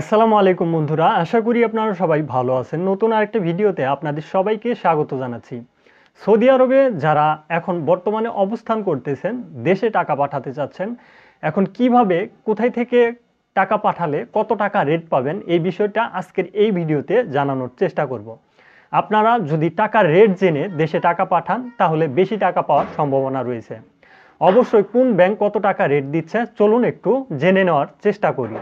আসসালামু আলাইকুম বন্ধুরা, আশা করি আপনারা সবাই ভালো আছেন। নতুন আরেকটা ভিডিওতে আপনাদের সবাইকে স্বাগত জানাচ্ছি। সৌদি আরবে যারা এখন বর্তমানে অবস্থান করতেছেন, দেশে টাকা পাঠাতে চাচ্ছেন, এখন কিভাবে কোথায় থেকে টাকা পাঠালে কত টাকা রেট পাবেন এই বিষয়টা আজকের এই ভিডিওতে জানানোর চেষ্টা করব। আপনারা যদি টাকার রেট জেনে দেশে টাকা পাঠান তাহলে বেশি টাকা পাওয়ার সম্ভাবনা রয়েছে। অবশ্যই কোন ব্যাংক কত টাকা রেট দিচ্ছে চলুন একটু জেনে নেওয়ার চেষ্টা করি।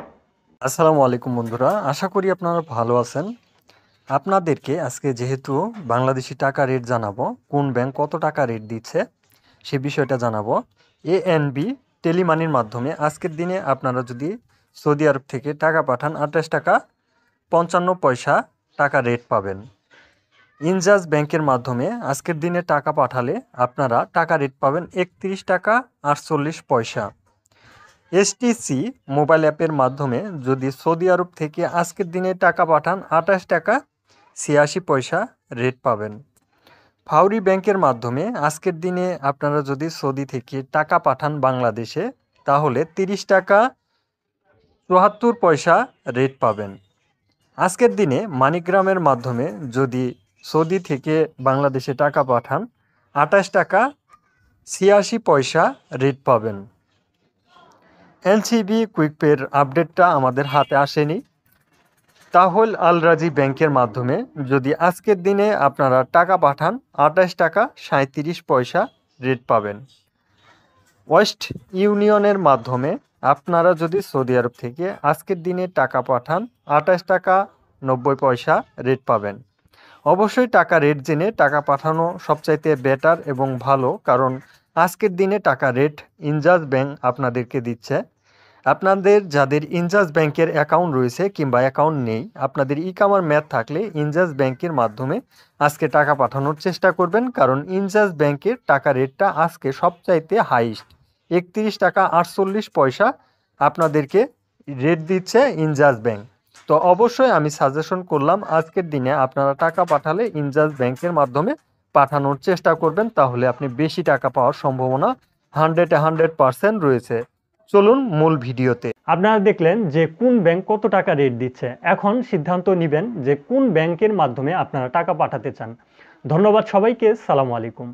আসসালামু আলাইকুম বন্ধুরা, আশা করি আপনারা ভালো আছেন। আপনাদেরকে আজকে যেহেতু বাংলাদেশি টাকা রেট জানাবো, কোন ব্যাংক কত টাকা রেট দিচ্ছে সে বিষয়টা জানাবো। এএনবি টেলিমানির মাধ্যমে আজকের দিনে আপনারা যদি সৌদি আরব থেকে টাকা পাঠান 28 টাকা 55 পয়সা টাকা রেট পাবেন। ইনজাজ ব্যাংকের মাধ্যমে আজকের দিনে টাকা পাঠালে আপনারা টাকা রেট পাবেন 31 টাকা 48 পয়সা। এসটিসি মোবাইল অ্যাপের মাধ্যমে যদি সৌদি আরব থেকে আজকের দিনে টাকা পাঠান 28 টাকা 86 পয়সা রেট পাবেন। ফাউরি ব্যাংকের মাধ্যমে আজকের দিনে আপনারা যদি সৌদি থেকে টাকা পাঠান বাংলাদেশে তাহলে 30 টাকা 74 পয়সা রেট পাবেন। আজকের দিনে মানিগ্রামের মাধ্যমে যদি সৌদি থেকে বাংলাদেশে টাকা পাঠান 28 টাকা 86 পয়সা রেট পাবেন। এনসিবি কুইকপের আপডেটটা আমাদের হাতে আসেনি। তাহল আল রাজি ব্যাংকের মাধ্যমে যদি আজকের দিনে আপনারা টাকা পাঠান 28 টাকা 37 পয়সা রেট পাবেন। ওয়েস্ট ইউনিয়নের মাধ্যমে আপনারা যদি সৌদি আরব থেকে আজকের দিনে টাকা পাঠান 28 টাকা 90 পয়সা রেট পাবেন। অবশ্যই টাকা রেট জেনে টাকা পাঠানো সবচাইতে বেটার এবং ভালো, কারণ আজকের দিনে টাকা রেট ইনজাজ ব্যাংক আপনাদেরকে দিচ্ছে। আপনাদের যাদের ইনজাজ ব্যাংকের অ্যাকাউন্ট রয়েছে কিংবা অ্যাকাউন্ট নেই, আপনাদের ইকামার ম্যাথ থাকলে ইনজাজ ব্যাংকের মাধ্যমে আজকে টাকা পাঠানোর চেষ্টা করবেন, কারণ ইনজাজ ব্যাংকের টাকা রেটটা আজকে সবচাইতে হাইস্ট 31 টাকা 48 পয়সা আপনাদেরকে রেট দিচ্ছে ইনজাজ ব্যাংক। তো অবশ্যই আমি সাজেশন করলাম আজকের দিনে আপনারা টাকা পাঠালে ইনজাজ ব্যাংকের মাধ্যমে পাঠানোর চেষ্টা করবেন, তাহলে আপনি বেশি টাকা পাওয়ার সম্ভাবনা 100% রয়েছে। চলুন মূল ভিডিওতে। আপনারা দেখলেন যে কোন ব্যাংক কত টাকা রেট দিচ্ছে। এখন সিদ্ধান্ত নেবেন যে কোন ব্যাংকের মাধ্যমে আপনারা টাকা পাঠাতে চান। ধন্যবাদ সবাইকে। সালামু আলাইকুম।